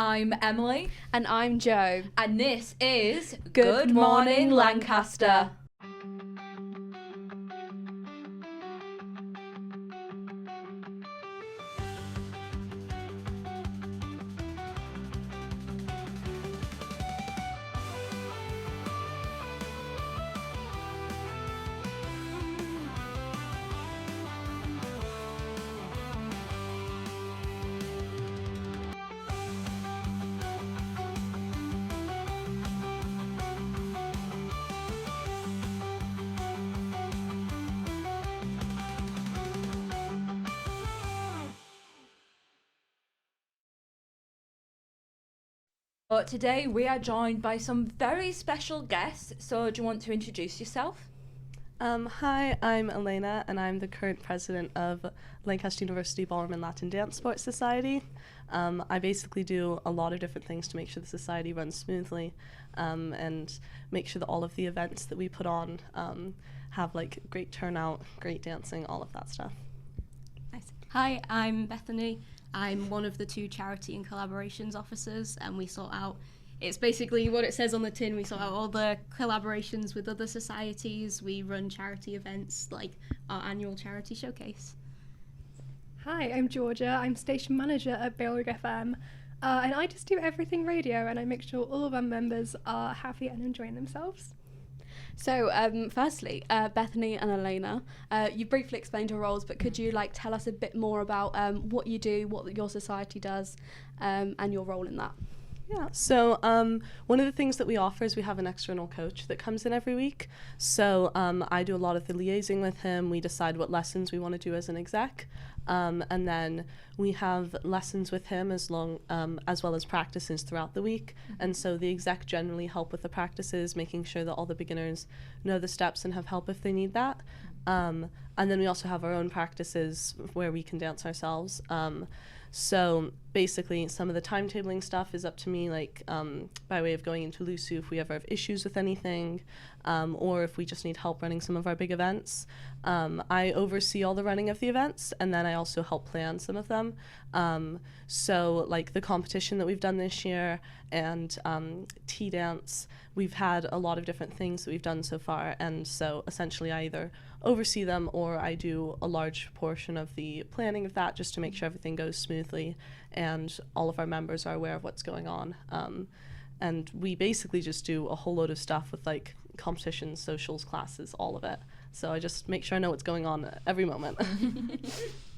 I'm Emily. And I'm Joe. And this is Good Morning Lancaster. But today we are joined by some very special guests. So do you want to introduce yourself? Hi, I'm Elena, and I'm the current president of Lancaster University Ballroom and Latin Dance Sports Society. I basically do a lot of different things to make sure the society runs smoothly, and make sure that all of the events that we put on have like great turnout, great dancing, all of that stuff. Nice. Hi, I'm Bethany. I'm one of the two charity and collaborations officers, and we sort out, it's basically what it says on the tin, we sort out all the collaborations with other societies, we run charity events like our annual charity showcase. Hi, I'm Georgia. I'm station manager at Bailrigg FM, and I just do everything radio, and I make sure all of our members are happy and enjoying themselves. So, firstly, Bethany and Elena, you briefly explained your roles, but could you tell us a bit more about what you do, what your society does, and your role in that? Yeah, so one of the things that we offer is we have an external coach that comes in every week. So I do a lot of the liaising with him. We decide what lessons we want to do as an exec. And then we have lessons with him as well as practices throughout the week. And so the exec generally help with the practices, making sure that all the beginners know the steps and have help if they need that. And then we also have our own practices where we can dance ourselves. So basically some of the timetabling stuff is up to me, by way of going into LUSU if we ever have issues with anything, or if we just need help running some of our big events. I oversee all the running of the events, and then I also help plan some of them. So the competition that we've done this year and tea dance, we've had a lot of different things that we've done so far, and so essentially I either oversee them or I do a large portion of the planning of that just to make sure everything goes smoothly and all of our members are aware of what's going on. And we basically just do a whole load of stuff with competitions, socials, classes, all of it. So I just make sure I know what's going on at every moment.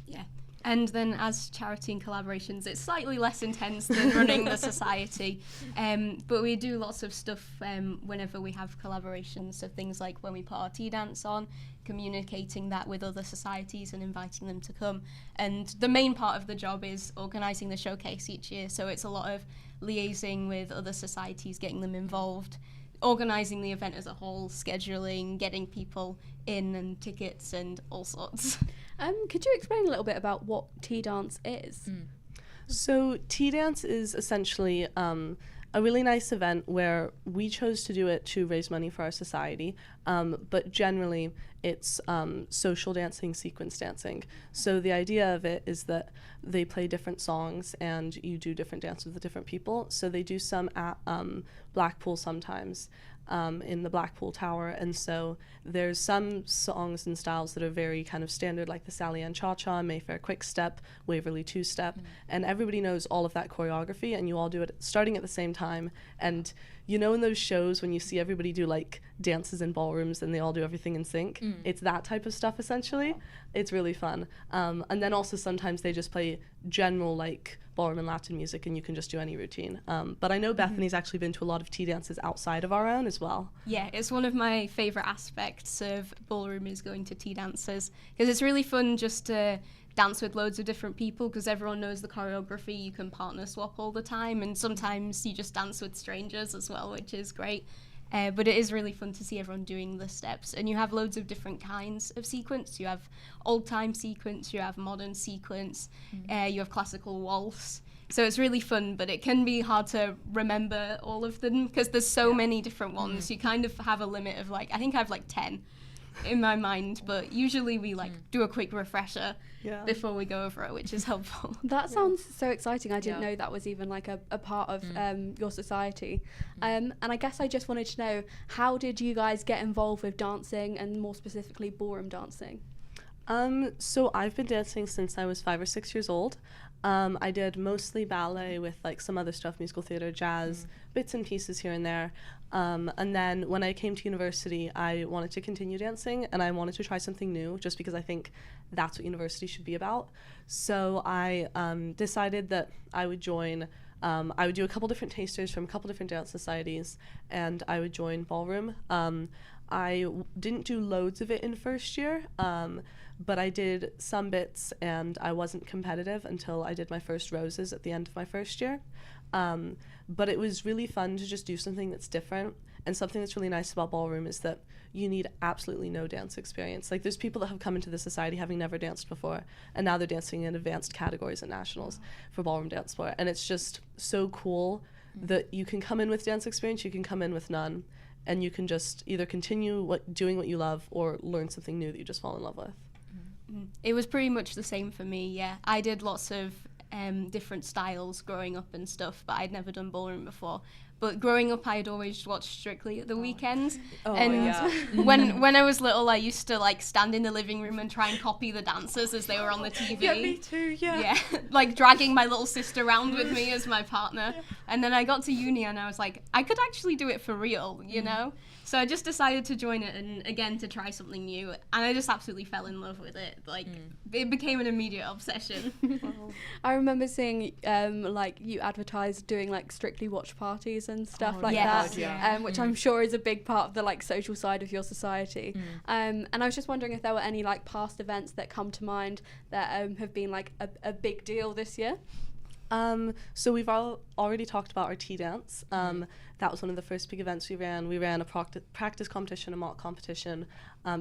Yeah. And then as charity and collaborations, it's slightly less intense than running the society. But we do lots of stuff whenever we have collaborations. So things like when we put our tea dance on, communicating that with other societies and inviting them to come. And the main part of the job is organising the showcase each year. So it's a lot of liaising with other societies, getting them involved, organising the event as a whole, scheduling, getting people in and tickets and all sorts. Could you explain a little bit about what tea dance is? So tea dance is essentially a really nice event where we chose to do it to raise money for our society, but generally it's social dancing, sequence dancing. So the idea of it is that they play different songs and you do different dances with different people. So they do some at Blackpool sometimes, in the Blackpool Tower, and so there's some songs and styles that are very kind of standard, like the Sally Ann Cha-Cha, Mayfair Quick Step, Waverly Two-Step, and everybody knows all of that choreography, and you all do it starting at the same time. And you know in those shows when you see everybody do dances in ballrooms and they all do everything in sync? It's that type of stuff essentially. It's really fun. And then also sometimes they just play general ballroom and Latin music and you can just do any routine. But I know Bethany's actually been to a lot of tea dances outside of our own as well. Yeah, it's one of my favourite aspects of ballroom is going to tea dances, because it's really fun just to dance with loads of different people because everyone knows the choreography. You can partner swap all the time, and sometimes you just dance with strangers as well, which is great. But it is really fun to see everyone doing the steps, and you have loads of different kinds of sequence. You have old-time sequence, you have modern sequence, you have classical waltz. So it's really fun, but it can be hard to remember all of them because there's so many different ones. You kind of have a limit of I think I have 10. in my mind, but usually we like do a quick refresher Yeah. before we go over it, which is helpful. That sounds so exciting. I didn't Yeah. know that was even like a part of your society. And I guess I just wanted to know, how did you guys get involved with dancing, and more specifically ballroom dancing? So I've been dancing since I was 5 or 6 years old. I did mostly ballet with like some other stuff, musical theater, jazz, bits and pieces here and there. And then when I came to university, I wanted to continue dancing, and I wanted to try something new just because I think that's what university should be about. So I decided that I would join, I would do a couple different tasters from a couple different dance societies, and I would join Ballroom. Didn't do loads of it in first year, but I did some bits, and I wasn't competitive until I did my first roses at the end of my first year. But it was really fun to just do something that's different. And something that's really nice about Ballroom is that you need absolutely no dance experience. Like, there's people that have come into the society having never danced before, and now they're dancing in advanced categories at nationals for ballroom dance sport. And it's just so cool that you can come in with dance experience, you can come in with none, and you can just either continue doing what you love or learn something new that you just fall in love with. It was pretty much the same for me, yeah. I did lots of different styles growing up and stuff, but I'd never done ballroom before. But growing up, I'd always watched Strictly at the weekends. When I was little, I used to like stand in the living room and try and copy the dancers as they were on the TV. Yeah, me too, yeah. Like dragging my little sister around with me as my partner. And then I got to uni and I was like, I could actually do it for real, you know? So I just decided to join it, and again, to try something new. And I just absolutely fell in love with it. Like, it became an immediate obsession. I remember seeing like you advertise doing like Strictly watch parties and stuff like yes, that, yeah. which I'm sure is a big part of the like social side of your society. And I was just wondering if there were any like past events that come to mind that have been like a big deal this year. So we've already talked about our tea dance. That was one of the first big events we ran. We ran a practice competition, a mock competition,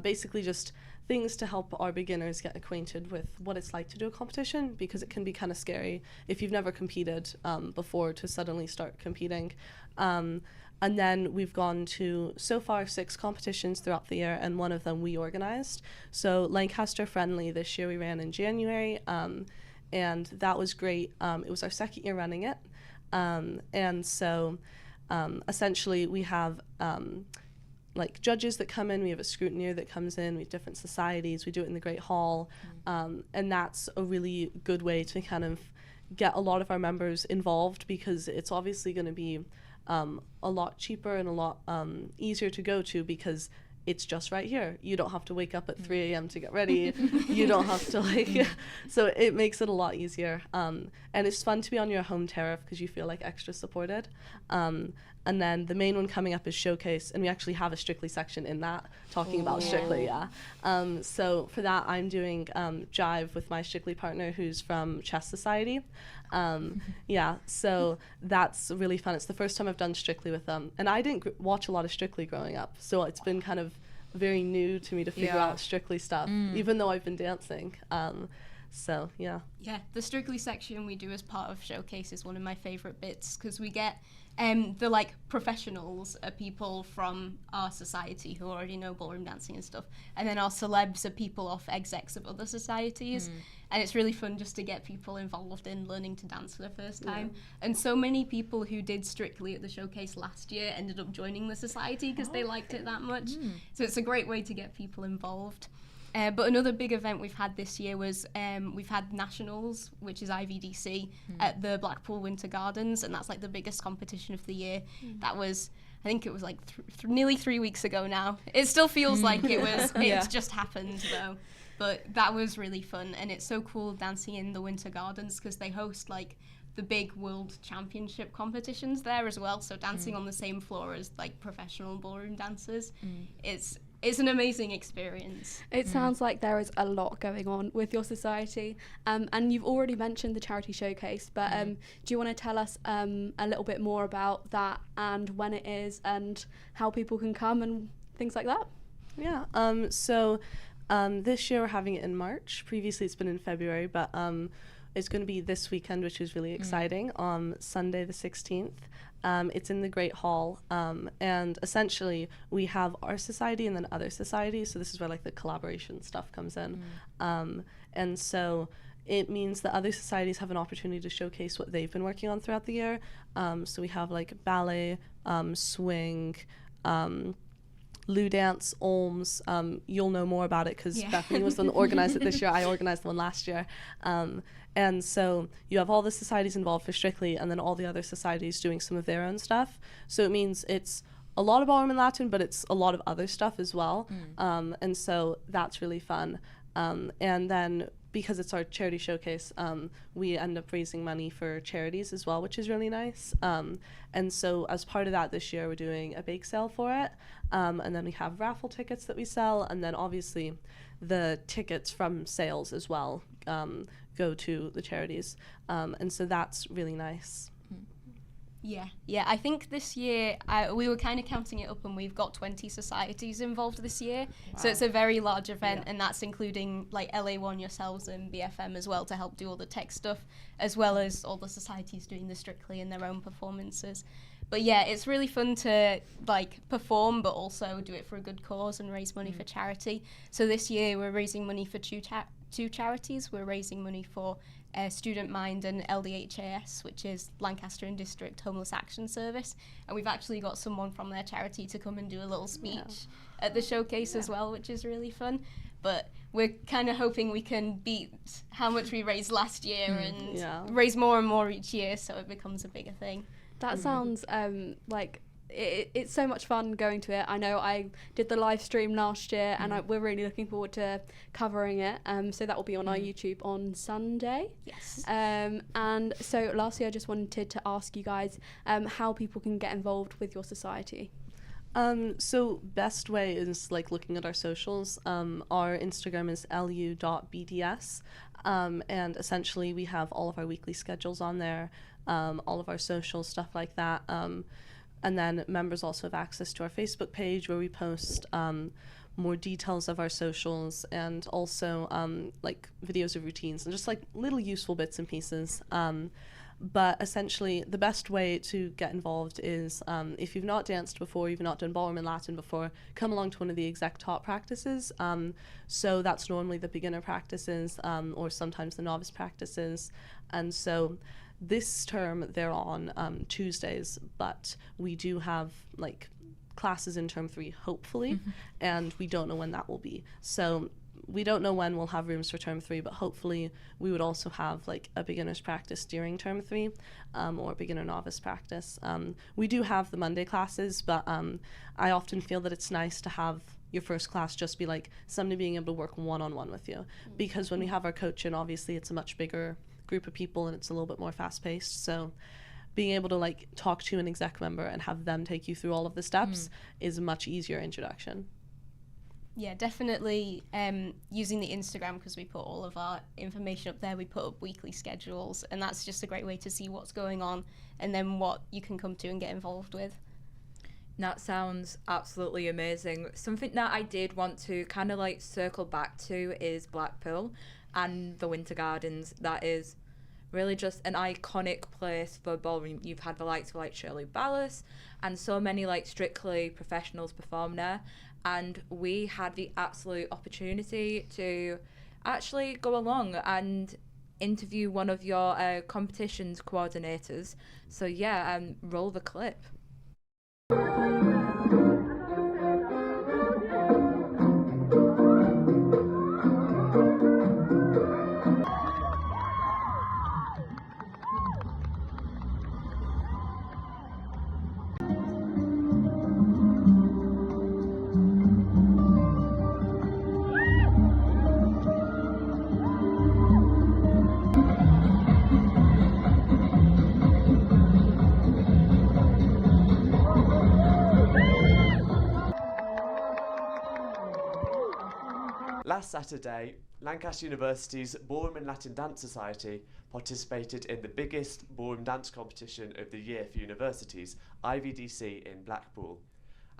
basically just things to help our beginners get acquainted with what it's like to do a competition, because it can be kind of scary if you've never competed before to suddenly start competing. And then we've gone to, so far, 6 competitions throughout the year, and one of them we organized. So Lancaster Friendly this year we ran in January, and that was great. It was our second year running it. And so essentially we have like judges that come in, we have a scrutineer that comes in, we have different societies, we do it in the Great Hall. And that's a really good way to kind of get a lot of our members involved, because it's obviously going to be a lot cheaper and a lot easier to go to, because it's just right here. You don't have to wake up at 3 a.m. to get ready. You don't have to like, so it makes it a lot easier. And it's fun to be on your home tariff because you feel like extra supported. And then the main one coming up is Showcase, and we actually have a Strictly section in that talking about Strictly, so for that, I'm doing Jive with my Strictly partner who's from Chess Society. So that's really fun. It's the first time I've done Strictly with them. And I didn't watch a lot of Strictly growing up, so it's been kind of very new to me to figure out Strictly stuff, even though I've been dancing. Yeah, the Strictly section we do as part of Showcase is one of my favourite bits, because we get the like professionals are people from our society who already know ballroom dancing and stuff, and then our celebs are people off execs of other societies, and it's really fun just to get people involved in learning to dance for the first time. And so many people who did Strictly at the Showcase last year ended up joining the society because they liked it that much. So it's a great way to get people involved. But another big event we've had this year was we've had Nationals, which is IVDC, at the Blackpool Winter Gardens, and that's like the biggest competition of the year. That was, I think it was like nearly 3 weeks ago now. It still feels like it was, it's just happened though. But that was really fun, and it's so cool dancing in the Winter Gardens because they host like the big world championship competitions there as well. So dancing on the same floor as like professional ballroom dancers, it's an amazing experience. It sounds like there is a lot going on with your society, and you've already mentioned the charity showcase, but do you want to tell us a little bit more about that, and when it is, and how people can come and things like that? This year we're having it in March. Previously it's been in February, but is going to be this weekend, which is really exciting, on Sunday the 16th. It's in the Great Hall, and essentially we have our society and then other societies, so this is where like the collaboration stuff comes in. And so it means that other societies have an opportunity to showcase what they've been working on throughout the year. So we have like ballet, swing, Lou Dance, Olms. You'll know more about it because Bethany was the one that organized it this year. I organized the one last year. And so you have all the societies involved for Strictly, and then all the other societies doing some of their own stuff. So it means it's a lot of ballroom and Latin, but it's a lot of other stuff as well. And so that's really fun. And then because it's our charity showcase, we end up raising money for charities as well, which is really nice. And so as part of that this year, we're doing a bake sale for it. And then we have raffle tickets that we sell. And then obviously the tickets from sales as well go to the charities. And so that's really nice. Yeah, I think this year we were kind of counting it up, and we've got 20 societies involved this year. Wow. So it's a very large event, and that's including like LA1, yourselves, and BFM as well to help do all the tech stuff, as well as all the societies doing the Strictly and their own performances. But yeah, it's really fun to like perform, but also do it for a good cause and raise money for charity. So this year we're raising money for two charities. We're raising money for Student Mind and LDHAS, which is Lancaster and District Homeless Action Service, and we've actually got someone from their charity to come and do a little speech at the showcase as well, which is really fun. But we're kind of hoping we can beat how much we raised last year and raise more and more each year, so it becomes a bigger thing. That sounds like it's so much fun going to it. I know I did the live stream last year, and we're really looking forward to covering it. So that will be on our YouTube on Sunday. Yes. And so lastly, I just wanted to ask you guys how people can get involved with your society. So best way is like looking at our socials. Our Instagram is lu.bds, and essentially we have all of our weekly schedules on there, all of our social stuff like that. And then members also have access to our Facebook page where we post more details of our socials, and also like videos of routines and just like little useful bits and pieces. But essentially the best way to get involved is if you've not danced before, you've not done ballroom and Latin before, come along to one of the exec taught practices. So that's normally the beginner practices or sometimes the novice practices. And so this term they're on Tuesdays, but we do have like classes in term 3 hopefully, and we don't know when that will be. So we don't know when we'll have rooms for term 3, but hopefully we would also have like a beginner's practice during term 3 or beginner novice practice. We do have the Monday classes, but I often feel that it's nice to have your first class just be like somebody being able to work one-on-one with you, because when we have our coach in, obviously it's a much bigger group of people and it's a little bit more fast-paced. So being able to like talk to an exec member and have them take you through all of the steps is a much easier introduction. Yeah, definitely using the Instagram, because we put all of our information up there. We put up weekly schedules, and that's just a great way to see what's going on and then what you can come to and get involved with. That sounds absolutely amazing. Something that I did want to kind of like circle back to is Blackpool and the Winter Gardens. That is really just an iconic place for ballroom. You've had the likes of like Shirley Ballas and so many like Strictly professionals perform there, and we had the absolute opportunity to actually go along and interview one of your competitions coordinators. So yeah, roll the clip. Last Saturday, Lancaster University's Ballroom and Latin Dance Society participated in the biggest ballroom dance competition of the year for universities, IVDC in Blackpool.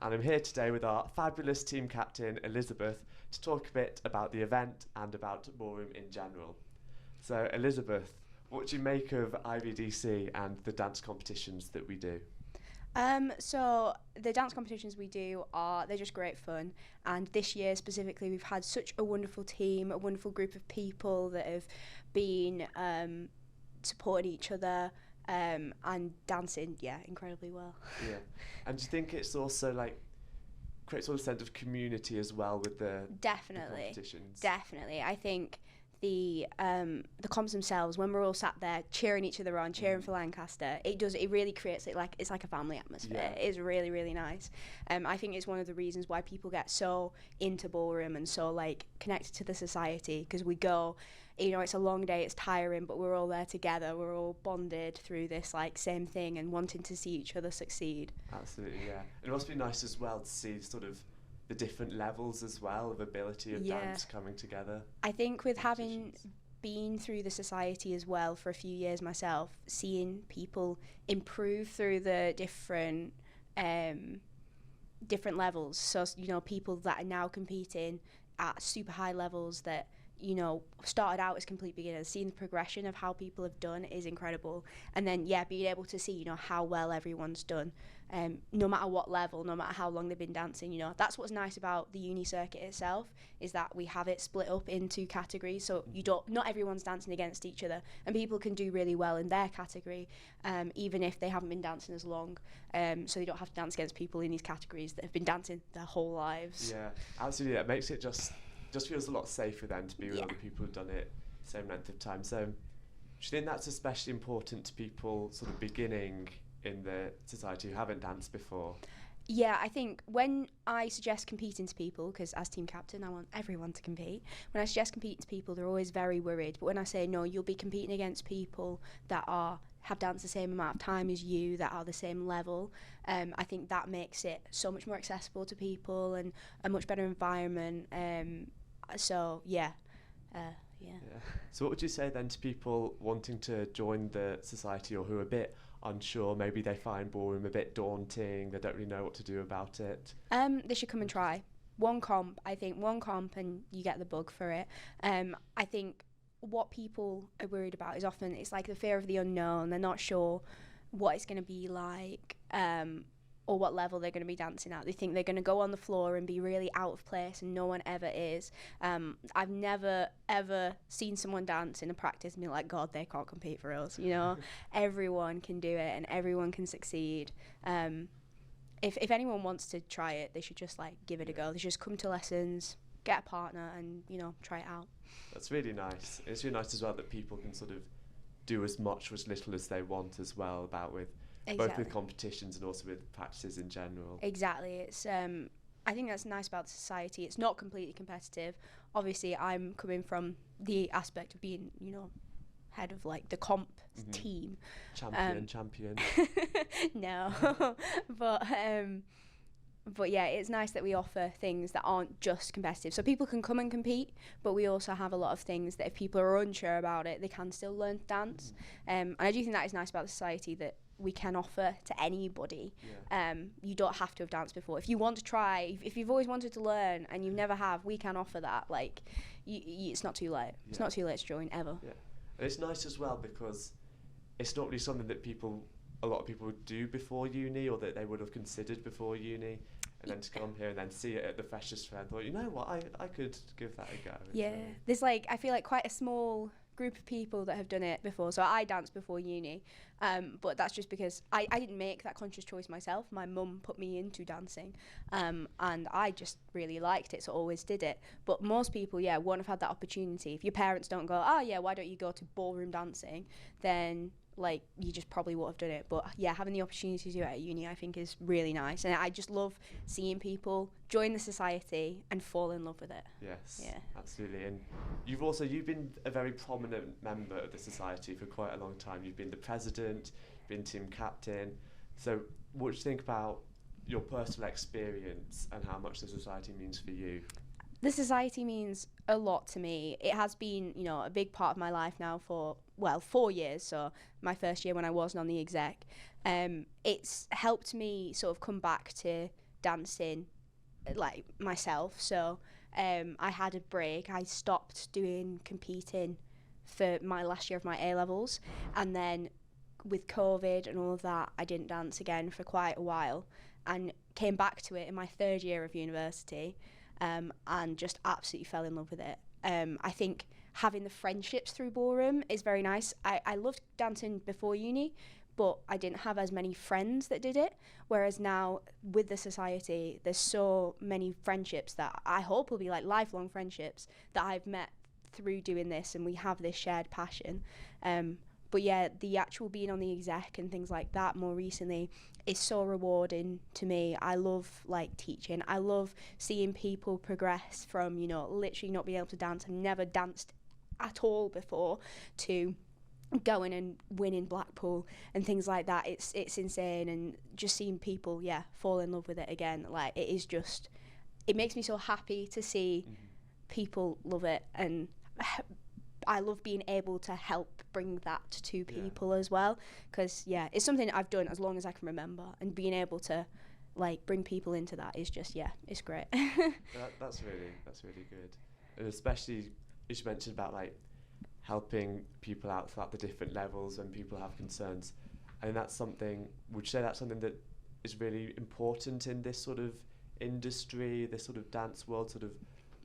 And I'm here today with our fabulous team captain, Elizabeth, to talk a bit about the event and about ballroom in general. So, Elizabeth, What do you make of IVDC and the dance competitions that we do? So the dance competitions we do they're just great fun, and this year specifically we've had such a wonderful team, a wonderful group of people that have been supporting each other and dancing incredibly well. Yeah. And do you think it's also like creates sort of sense of community as well with the competitions? Definitely. I think the comps themselves, when we're all sat there cheering each other on, cheering for Lancaster, it really creates it's like a family atmosphere. Yeah. It is really, really nice. I think it's one of the reasons why people get so into ballroom and so like connected to the society, because we go, it's a long day, it's tiring, but we're all there together, we're all bonded through this like same thing and wanting to see each other succeed. Absolutely, yeah. And it must be nice as well to see sort of the different levels as well of ability of dance coming together. I think with having been through the society as well for a few years myself, seeing people improve through the different levels. So, people that are now competing at super high levels that, started out as complete beginners, seeing the progression of how people have done is incredible. And then, being able to see, how well everyone's done, no matter what level, no matter how long they've been dancing, that's what's nice about the uni circuit itself, is that we have it split up into categories. So not everyone's dancing against each other, and people can do really well in their category, even if they haven't been dancing as long. So they don't have to dance against people in these categories that have been dancing their whole lives. Yeah, absolutely. It makes it just feels a lot safer then to be with other people who've done it same length of time. So do you think that's especially important to people sort of beginning in the society who haven't danced before? Yeah, I think when I suggest competing to people, because as team captain I want everyone to compete, when I suggest competing to people they're always very worried, but when I say no, you'll be competing against people that have danced the same amount of time as you, that are the same level, I think that makes it so much more accessible to people and a much better environment. So what would you say then to people wanting to join the society or who are a bit unsure, maybe they find ballroom a bit daunting, they don't really know what to do about it? They should come and try one comp and you get the bug for it. I think what people are worried about is often it's like the fear of the unknown. They're not sure what it's going to be like, or what level they're going to be dancing at. They think they're going to go on the floor and be really out of place, and no one ever is. I've never ever seen someone dance in a practice and be like, God, they can't compete for us. Everyone can do it and everyone can succeed. If anyone wants to try it, they should just give it a go. They should just come to lessons, get a partner, and try it out. That's really nice. It's really nice as well that people can sort of do as much or as little as they want as well, both with competitions and also with practices in general. Exactly. It's I think that's nice about the society. It's not completely competitive. Obviously, I'm coming from the aspect of being, head of the comp team. Champion. No, but yeah, it's nice that we offer things that aren't just competitive. So people can come and compete, but we also have a lot of things that if people are unsure about it, they can still learn to dance. And I do think that is nice about the society, that we can offer to anybody. You don't have to have danced before. If you want to try, if you've always wanted to learn and you never have, we can offer that. It's not too late. It's not too late to join ever. Yeah, and it's nice as well because it's not really something that a lot of people would do before uni, or that they would have considered before uni, and then to come here and then see it at the Freshers' Fair, I thought, you know what, I could give that a go. Yeah, there's I feel like quite a small group of people that have done it before. So I danced before uni, but that's just because I didn't make that conscious choice myself. My mum put me into dancing, and I just really liked it, so always did it. But most people, won't have had that opportunity. If your parents don't go, why don't you go to ballroom dancing, then you just probably would have done it. But having the opportunity to do it at uni, I think, is really nice, and I just love seeing people join the society and fall in love with it. Yes, absolutely. And you've been a very prominent member of the society for quite a long time. You've been the president, been team captain. So what do you think about your personal experience and how much the society means for you? The society means a lot to me. It has been, a big part of my life now for 4 years. So my first year when I wasn't on the exec, it's helped me sort of come back to dancing myself. So I had a break. I stopped doing competing for my last year of my A-levels, and then with COVID and all of that, I didn't dance again for quite a while, and came back to it in my third year of university, and just absolutely fell in love with it. I think having the friendships through ballroom is very nice. I loved dancing before uni, but I didn't have as many friends that did it, whereas now with the society there's so many friendships that I hope will be like lifelong friendships that I've met through doing this, and we have this shared passion. But yeah, the actual being on the exec and things like that more recently is so rewarding to me. I love like teaching. I love seeing people progress from, you know, literally not being able to dance and never danced at all before to going and winning Blackpool and things like that. It's insane, and just seeing people fall in love with it again, like it is just, it makes me so happy to see people love it, and I love being able to help bring that to people as well, because it's something I've done as long as I can remember, and being able to like bring people into that is just it's great. That's really good, and especially as you mentioned about like helping people out throughout the different levels when people have concerns. And that's something, would you say that's something that is really important in this sort of industry, this sort of dance world, sort of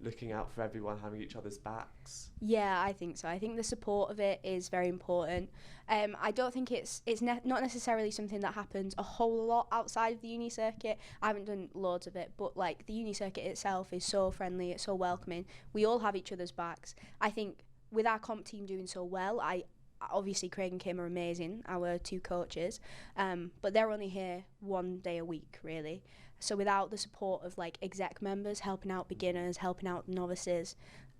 looking out for everyone, having each other's backs? Yeah, I think so. I think the support of it is very important. I don't think it's not necessarily something that happens a whole lot outside of the uni circuit. I haven't done loads of it, but like the uni circuit itself is so friendly, it's so welcoming. We all have each other's backs. I think with our comp team doing so well, obviously Craig and Kim are amazing, our two coaches, but they're only here one day a week really. So without the support of like exec members helping out beginners, helping out novices,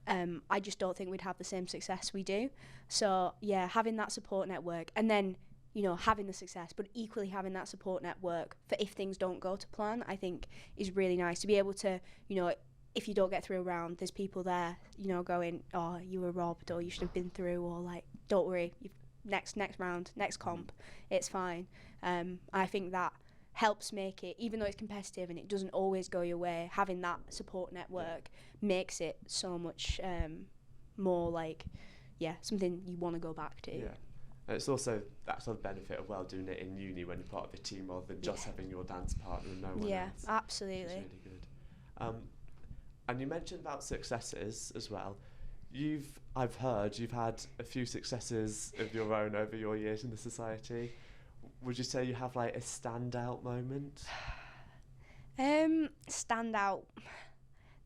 I just don't think we'd have the same success we do. So having that support network, and then having the success, but equally having that support network for if things don't go to plan, I think is really nice to be able to, if you don't get through a round, there's people there, going, oh, you were robbed, or you should have been through, or like, don't worry, next round, next comp, it's fine. I think that helps make it, even though it's competitive and it doesn't always go your way, having that support network makes it so much more like, something you want to go back to. Yeah. And it's also that sort of benefit of doing it in uni when you're part of a team rather than just having your dance partner and no one else. Yeah, absolutely. It's really good. And you mentioned about successes as well. I've heard you've had a few successes of your own over your years in the society. Would you say you have like a standout moment? Standout.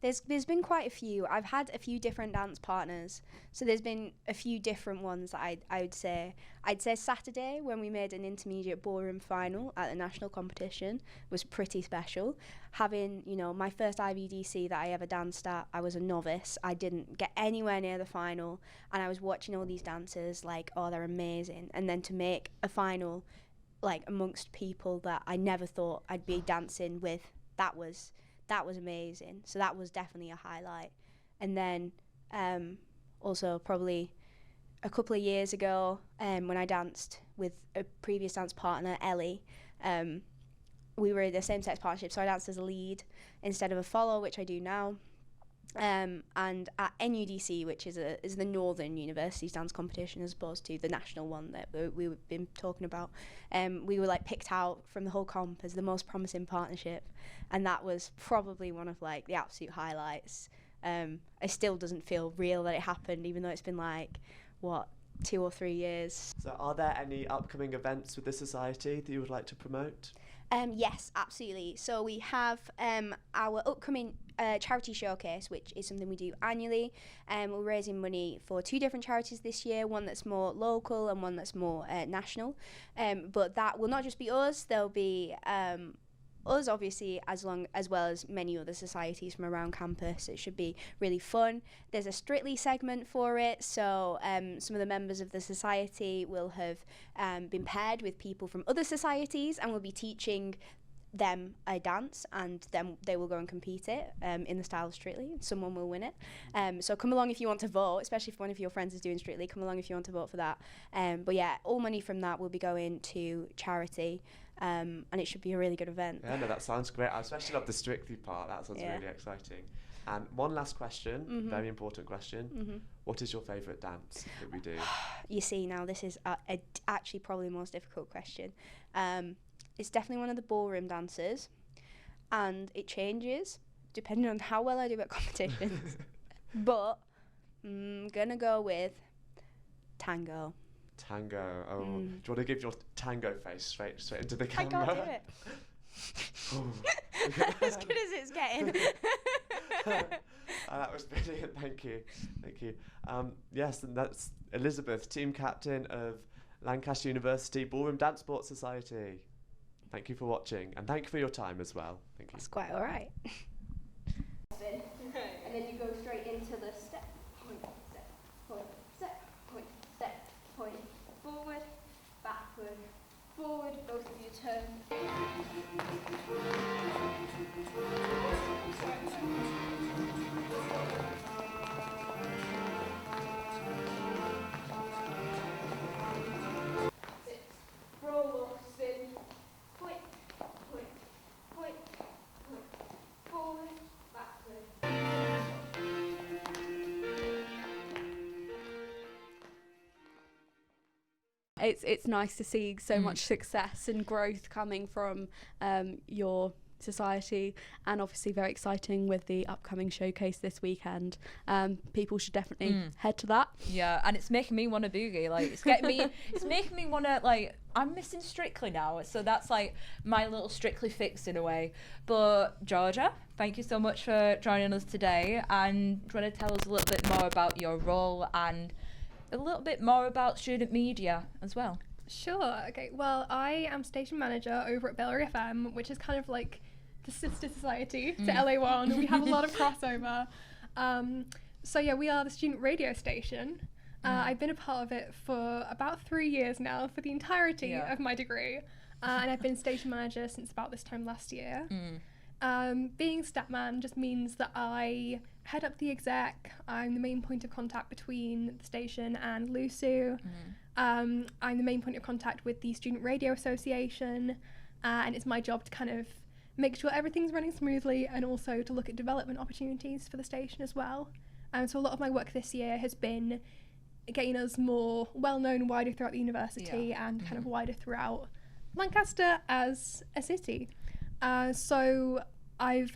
There's been quite a few. I've had a few different dance partners, so there's been a few different ones that I would say. I'd say Saturday, when we made an intermediate ballroom final at the national competition, was pretty special. Having, my first IVDC that I ever danced at, I was a novice. I didn't get anywhere near the final, and I was watching all these dancers like, oh, they're amazing. And then to make a final, like amongst people that I never thought I'd be dancing with, that was amazing. So that was definitely a highlight. And then also probably a couple of years ago, when I danced with a previous dance partner, Ellie, we were in the same sex partnership, so I danced as a lead instead of a follow, which I do now. And at NUDC, which is the Northern Universities dance competition as opposed to the national one that we've been talking about, we were like picked out from the whole comp as the most promising partnership, and that was probably one of like the absolute highlights. It still doesn't feel real that it happened, even though it's been like 2 or 3 years. So are there any upcoming events with the society that you would like to promote? Yes, absolutely. So we have our upcoming charity showcase, which is something we do annually. We're raising money for 2 different charities this year, one that's more local and one that's more national. But that will not just be us, there'll be us obviously as well as many other societies from around campus. It should be really fun. There's a Strictly segment for it, so some of the members of the society will have been paired with people from other societies and will be teaching them a dance, and then they will go and compete it in the style of Strictly. Someone will win it. So come along if you want to vote, especially if one of your friends is doing Strictly. Come along if you want to vote for that. But yeah, all money from that will be going to charity, and it should be a really good event. Yeah, no, that sounds great. I especially love the Strictly part. That sounds really exciting. And one last question, very important question. What is your favourite dance that we do? You see, now this is actually probably the most difficult question. It's definitely one of the ballroom dances, and it changes depending on how well I do at competitions. But I'm gonna go with tango. Tango. Oh, do you want to give your tango face straight into the camera? I can't do it. As good as it's getting. That was brilliant. Thank you. Yes, and that's Elizabeth, team captain of Lancaster University Ballroom Dance Sports Society. Thank you for watching, and thank you for your time as well. Thank you. That's quite all right. And then you go straight into the step, point, step, point, step, point, step, point, forward, backward, forward, both of you turn. Roll or spin, point, point, point, point, forward, backward. It's nice to see so much success and growth coming from your society, and obviously very exciting with the upcoming showcase this weekend. People should definitely head to that. Yeah, and it's making me want to boogie. Like, it's making me want to, like, I'm missing Strictly now, so that's like my little Strictly fix in a way. But Georgia, thank you so much for joining us today, and do you want to tell us a little bit more about your role and a little bit more about student media as well? Sure. Okay. Well, I am station manager over at Bailrigg FM, which is kind of like the sister society to LA1. We have a lot of crossover. So yeah, we are the student radio station. I've been a part of it for about 3 years now, for the entirety of my degree, and I've been station manager since about this time last year. Being Statman just means that I head up the exec. I'm the main point of contact between the station and LUSU. I'm the main point of contact with the Student Radio Association, and it's my job to kind of make sure everything's running smoothly, and also to look at development opportunities for the station as well. So a lot of my work this year has been getting us more well-known wider throughout the university and kind of wider throughout Lancaster as a city. So I've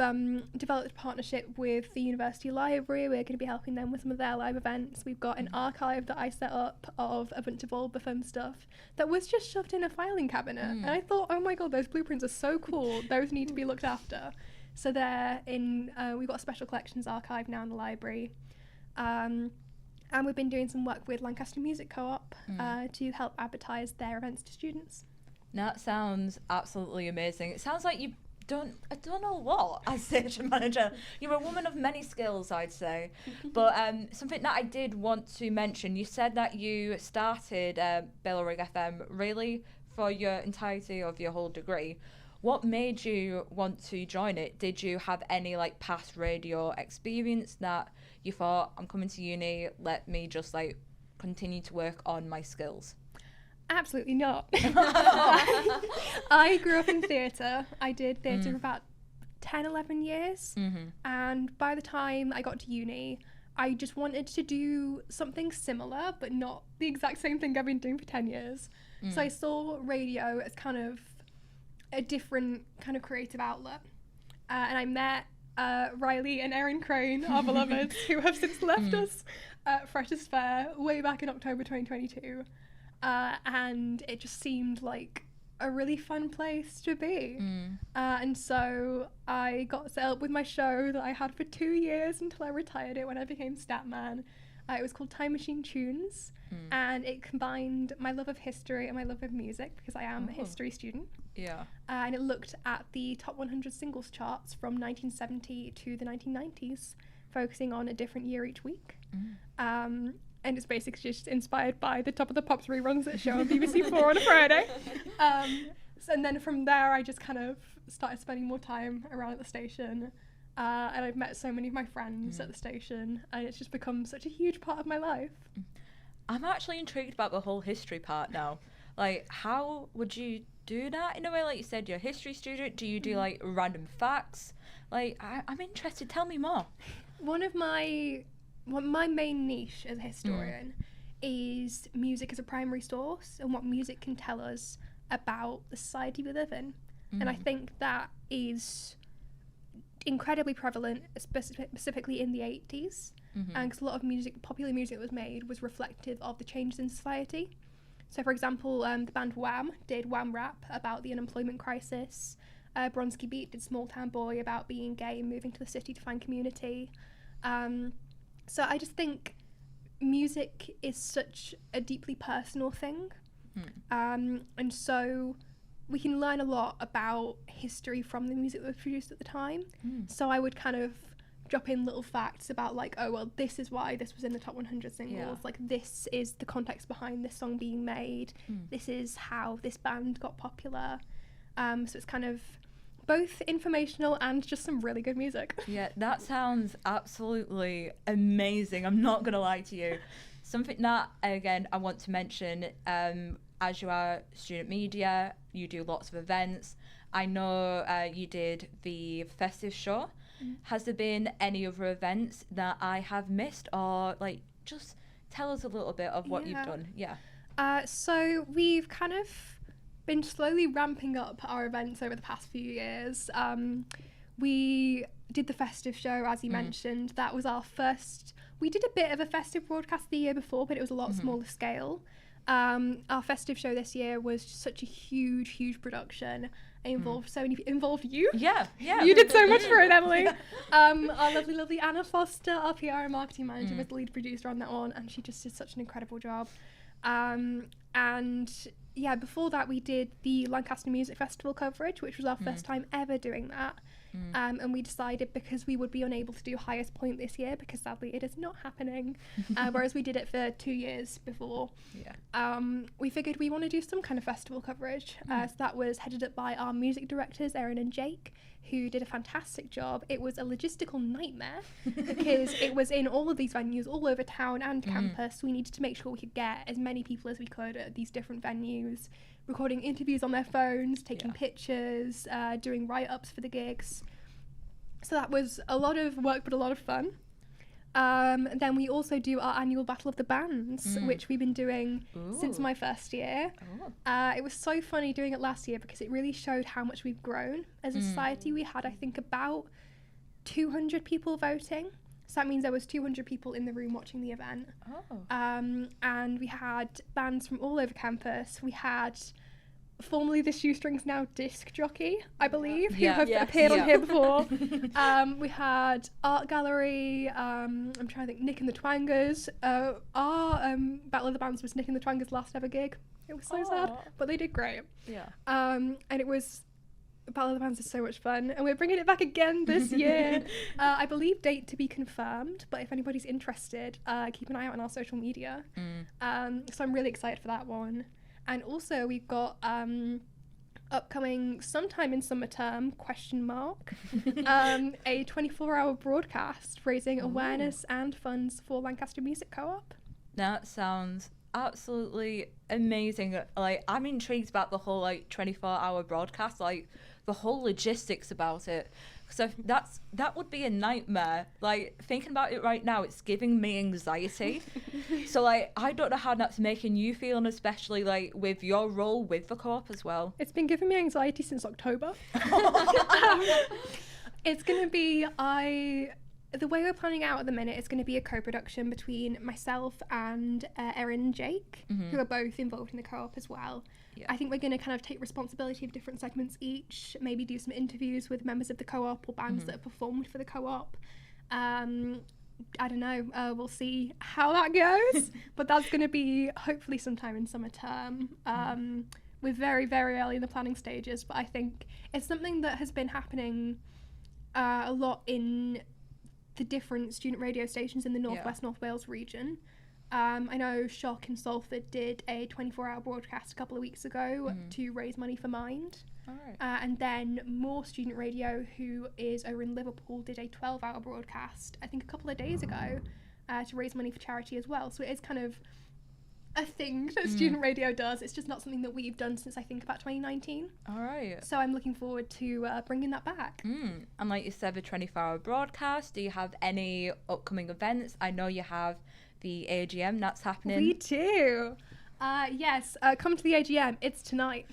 developed a partnership with the university library. We're going to be helping them with some of their live events. We've got an archive that I set up of a bunch of old Buffon stuff that was just shoved in a filing cabinet. And I thought, oh my God, those blueprints are so cool. Those need to be looked after. So they're in, we've got a special collections archive now in the library. And we've been doing some work with Lancaster Music Co-op to help advertise their events to students. That sounds absolutely amazing. It sounds like you've done a lot as station manager. You're a woman of many skills, I'd say. But something that I did want to mention, you said that you started Bailrigg FM really for your entirety of your whole degree. What made you want to join it? Did you have any like past radio experience that you thought, I'm coming to uni, let me just like continue to work on my skills? Absolutely not. I grew up in theatre. I did theatre for about 10, 11 years. And by the time I got to uni, I just wanted to do something similar, but not the exact same thing I've been doing for 10 years. So I saw radio as kind of a different kind of creative outlet. And I met Riley and Erin Crane, our beloveds, who have since left us at Freshers Fair way back in October 2022. And it just seemed like a really fun place to be. And so I got set up with my show that I had for 2 years until I retired it when I became Statman. It was called Time Machine Tunes, and it combined my love of history and my love of music, because I am a history student. And it looked at the top 100 singles charts from 1970 to the 1990s, focusing on a different year each week. And it's basically just inspired by the Top of the Pops reruns that show on BBC4 on a Friday. And then from there, I just kind of started spending more time around at the station. And I've met so many of my friends at the station, and it's just become such a huge part of my life. I'm actually intrigued about the whole history part now. Like, how would you do that in a way? Like you said, you're a history student. Do you do like random facts? Like, I'm interested. Tell me more. One of my main niche as a historian is music as a primary source and what music can tell us about the society we live in. And I think that is incredibly prevalent, specifically in the 80s, because a lot of popular music that was made was reflective of the changes in society. So, for example, the band Wham did Wham Rap about the unemployment crisis. Bronski Beat did Small Town Boy about being gay and moving to the city to find community. So I just think music is such a deeply personal thing. And so we can learn a lot about history from the music that was produced at the time. So I would kind of drop in little facts about like, oh, well, this is why this was in the top 100 singles. Like, this is the context behind this song being made. This is how this band got popular. So it's kind of both informational and just some really good music. Yeah, that sounds absolutely amazing. I'm not going to lie to you. Something that, again, I want to mention, as you are student media, you do lots of events. I know you did the festive show. Has there been any other events that I have missed, or like just tell us a little bit of what you've done? So we've kind of been slowly ramping up our events over the past few years. We did the festive show, as you mentioned. That was our first. We did a bit of a festive broadcast the year before, but it was a lot smaller scale. Our festive show this year was such a huge production. It involved you. Yeah. You did so much for it, Emily. Our lovely Anna Foster, our PR and marketing manager, was the lead producer on that one, and she just did such an incredible job. And yeah, before that we did the Lancaster Music Festival coverage, which was our first time ever doing that. And we decided, because we would be unable to do Highest Point this year, because sadly it is not happening, whereas we did it for 2 years before. We figured we want to do some kind of festival coverage. So that was headed up by our music directors, Erin and Jake, who did a fantastic job. It was a logistical nightmare because it was in all of these venues all over town and campus. We needed to make sure we could get as many people as we could at these different venues, recording interviews on their phones, taking pictures, doing write-ups for the gigs. So that was a lot of work, but a lot of fun. Then we also do our annual Battle of the Bands, which we've been doing since my first year. It was so funny doing it last year because it really showed how much we've grown as a society. We had, I think, about 200 people voting. So that means there was 200 people in the room watching the event. And we had bands from all over campus. We had formerly the Shoestrings, now Disc Jockey, I believe, who have appeared on here before. We had Art Gallery, I'm trying to think, Nick and the Twangers. Our Battle of the Bands was Nick and the Twangers' last ever gig. It was so sad, but they did great. And it was, Battle of the Bands is so much fun, and we're bringing it back again this year. I believe date to be confirmed, but if anybody's interested, keep an eye out on our social media. So I'm really excited for that one. And also we've got upcoming sometime in summer term, a 24-hour broadcast raising awareness and funds for Lancaster Music Co-op. That sounds absolutely amazing. Like, I'm intrigued about the whole 24-hour broadcast, like the whole logistics about it. So that would be a nightmare. Like, thinking about it right now, it's giving me anxiety. So I don't know how that's making you feel, and especially with your role with the co-op as well. It's been giving me anxiety since October. It's gonna be the way we're planning out at the minute is going to be a co-production between myself and Erin and Jake, who are both involved in the co-op as well. I think we're going to kind of take responsibility of different segments each, maybe do some interviews with members of the co-op or bands that have performed for the co-op. I don't know, we'll see how that goes, but that's going to be hopefully sometime in summer term. We're very, very early in the planning stages, but I think it's something that has been happening a lot in the different student radio stations in the North Wales region. I know Shock in Salford did a 24-hour broadcast a couple of weeks ago to raise money for Mind. And then More Student Radio, who is over in Liverpool, did a 12-hour broadcast, I think a couple of days ago, to raise money for charity as well. So it is kind of a thing that student radio does. It's just not something that we've done since I think about 2019. All right. So I'm looking forward to bringing that back. And like you said, the 24-hour broadcast, do you have any upcoming events? I know you have the AGM that's happening. We do. Yes, come to the AGM. It's tonight.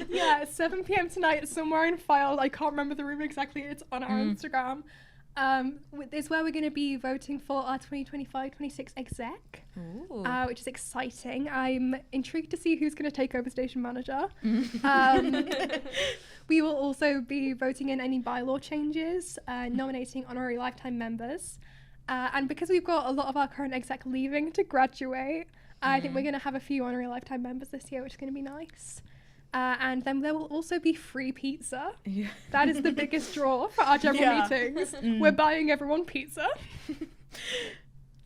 Yeah, 7 p.m. tonight, somewhere in Fylde. I can't remember the room exactly. It's on our Instagram. Is where we're going to be voting for our 2025-26 exec, which is exciting. I'm intrigued to see who's going to take over station manager. We will also be voting in any bylaw changes, nominating honorary lifetime members. And because we've got a lot of our current exec leaving to graduate, I think we're going to have a few honorary lifetime members this year, which is going to be nice. And then there will also be free pizza. Yeah. That is the biggest draw for our general meetings. We're buying everyone pizza.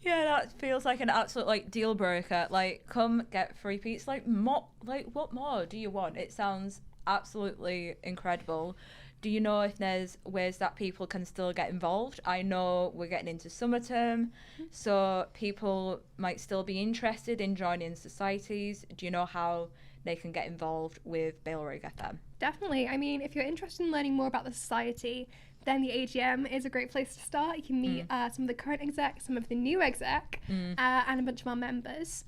Yeah, that feels like an absolute like deal breaker. Like, come get free pizza. Like, what more do you want? It sounds absolutely incredible. Do you know if there's ways that people can still get involved? I know we're getting into summer term, so people might still be interested in joining societies. Do you know how they can get involved with Bailrigg FM? Definitely. I mean, if you're interested in learning more about the society, then the AGM is a great place to start. You can meet some of the current exec, some of the new exec, and a bunch of our members.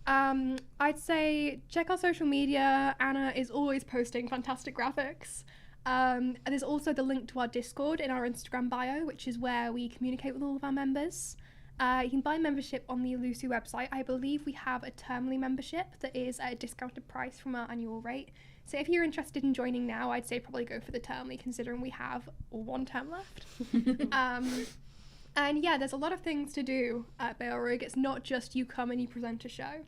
I'd say check our social media. Anna is always posting fantastic graphics. And there's also the link to our Discord in our Instagram bio, which is where we communicate with all of our members. You can buy membership on the Lucy website. I believe we have a termly membership that is at a discounted price from our annual rate. So if you're interested in joining now, I'd say probably go for the termly, considering we have 1 term left. And yeah, there's a lot of things to do at Bailrigg. It's not just you come and you present a show.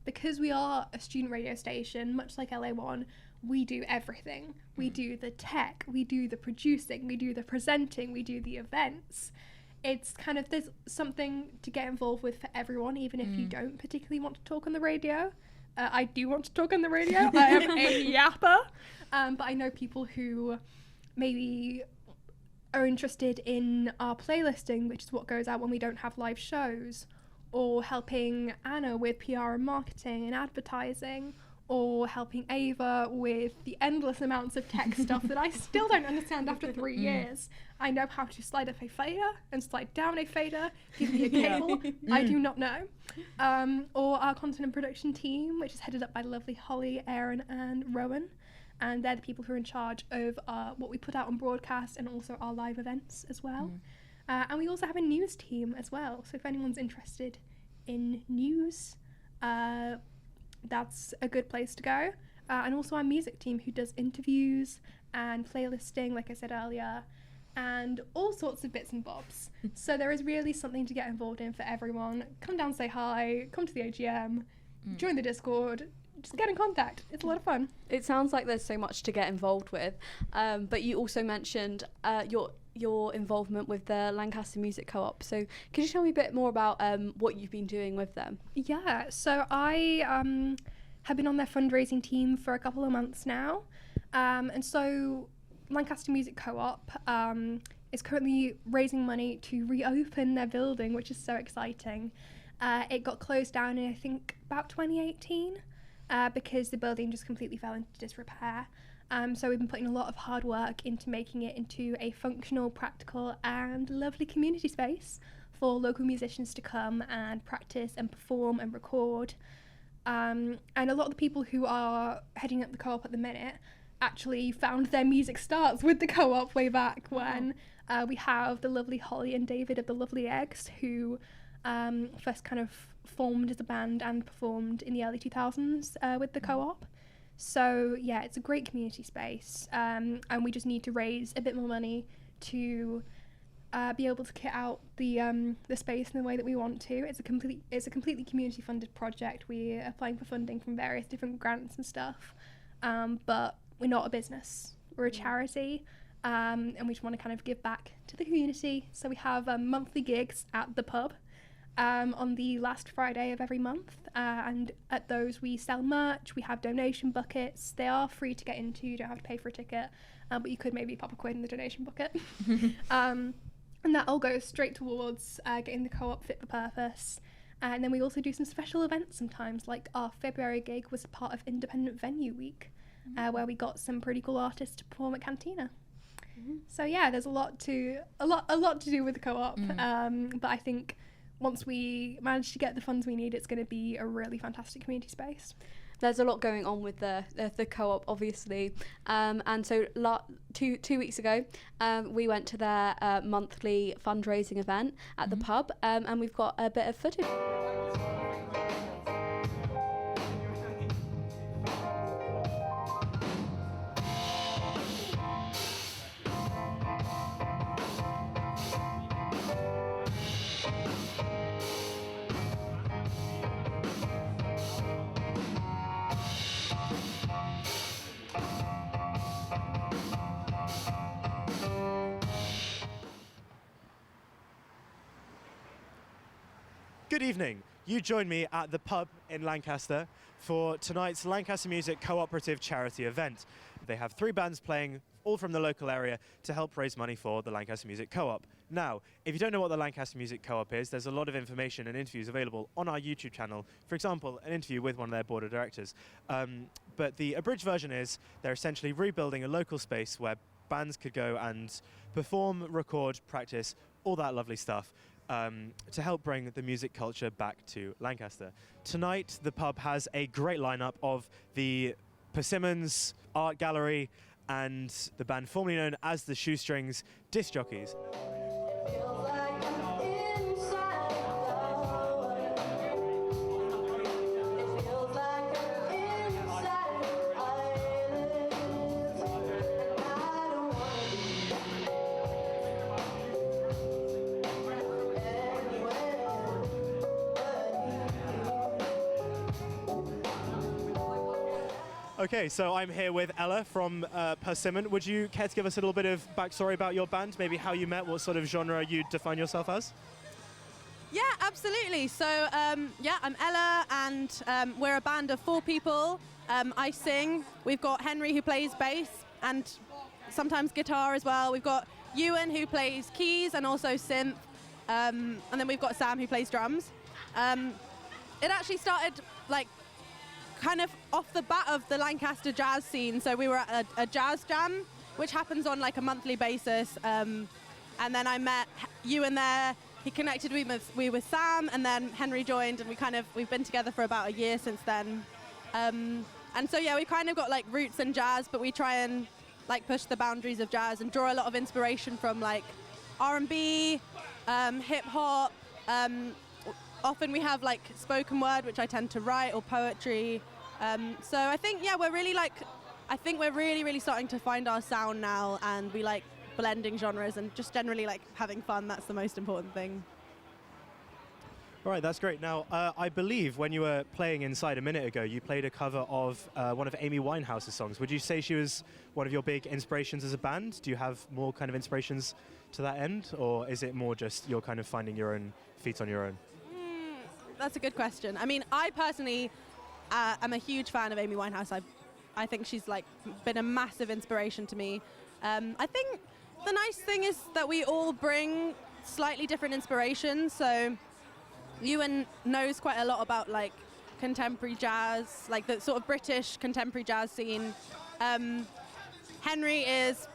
Because we are a student radio station, much like LA1, we do everything. We do the tech, we do the producing, we do the presenting, we do the events. It's kind of, there's something to get involved with for everyone, even if you don't particularly want to talk on the radio. I do want to talk on the radio. I am a yapper. But I know people who maybe are interested in our playlisting, which is what goes out when we don't have live shows, or helping Anna with PR and marketing and advertising, or helping Ava with the endless amounts of tech stuff that I still don't understand after 3 years. I know how to slide up a fader and slide down a fader. Give me a cable. I do not know. Or our content and production team, which is headed up by lovely Holly, Aaron and Rowan. And they're the people who are in charge of what we put out on broadcast and also our live events as well. And we also have a news team as well. So if anyone's interested in news, that's a good place to go. And also our music team, who does interviews and playlisting, like I said earlier, and all sorts of bits and bobs. So there is really something to get involved in for everyone. Come down, say hi, come to the AGM, join the Discord, just get in contact. It's a lot of fun. It sounds like there's so much to get involved with. But you also mentioned your involvement with the Lancaster Music Co-op. So could you tell me a bit more about what you've been doing with them? Yeah, so I have been on their fundraising team for a couple of months now. And so Lancaster Music Co-op is currently raising money to reopen their building, which is so exciting. It got closed down in, I think, about 2018 because the building just completely fell into disrepair. So we've been putting a lot of hard work into making it into a functional, practical and lovely community space for local musicians to come and practice and perform and record. And a lot of the people who are heading up the co-op at the minute actually found their music starts with the co-op way back when. We have the lovely Holly and David of the Lovely Eggs, who first kind of formed as a band and performed in the early 2000s with the co-op. So yeah, it's a great community space, and we just need to raise a bit more money to be able to kit out the space in the way that we want to. It's a completely community funded project. We're applying for funding from various different grants and stuff, but we're not a business. We're a charity, and we just want to kind of give back to the community. So we have monthly gigs at the pub on the last Friday of every month, and at those we sell merch. We have donation buckets. They are free to get into. You don't have to pay for a ticket, but you could maybe pop a quid in the donation bucket. And that all goes straight towards getting the co-op fit for purpose. And then we also do some special events sometimes, like our February gig was part of Independent Venue Week, where we got some pretty cool artists to perform at Cantina. So yeah, there's a lot to do with the co-op. But I think once we manage to get the funds we need, it's going to be a really fantastic community space. There's a lot going on with the co-op, obviously, and so two weeks ago we went to their monthly fundraising event at the pub, and we've got a bit of footage. Good evening. You join me at the pub in Lancaster for tonight's Lancaster Music Cooperative charity event. They have 3 bands playing, all from the local area, to help raise money for the Lancaster Music Co-op. Now, if you don't know what the Lancaster Music Co-op is, there's a lot of information and interviews available on our YouTube channel. For example, an interview with one of their board of directors. But the abridged version is they're essentially rebuilding a local space where bands could go and perform, record, practice, all that lovely stuff. To help bring the music culture back to Lancaster. Tonight, the pub has a great lineup of the Persimmons Art Gallery and the band formerly known as the Shoestrings Disc Jockeys. Okay, so I'm here with Ella from Persimmon. Would you care to give us a little bit of backstory about your band, maybe how you met, what sort of genre you define yourself as? Yeah, absolutely. So, I'm Ella, and we're a band of 4 people. I sing. We've got Henry, who plays bass and sometimes guitar as well. We've got Ewan, who plays keys and also synth. And then we've got Sam, who plays drums. It actually started, kind of off the bat of the Lancaster jazz scene. So we were at a jazz jam, which happens on a monthly basis. And then I met Ewan there. He connected me with Sam, and then Henry joined, and we've been together for about a year since then. And so we kind of got roots in jazz, but we try and push the boundaries of jazz and draw a lot of inspiration from R&B, hip hop. Often we have spoken word, which I tend to write, or poetry. So I think we're really we're really starting to find our sound now, and we like blending genres and just generally having fun. That's the most important thing. All right, that's great. Now, I believe when you were playing inside a minute ago, you played a cover of one of Amy Winehouse's songs. Would you say she was one of your big inspirations as a band? Do you have more kind of inspirations to that end, or is it more just you're kind of finding your own feet on your own? That's a good question. I mean, I personally am a huge fan of Amy Winehouse. I think she's been a massive inspiration to me. I think the nice thing is that we all bring slightly different inspirations. So Ewan knows quite a lot about contemporary jazz, the sort of British contemporary jazz scene. Henry has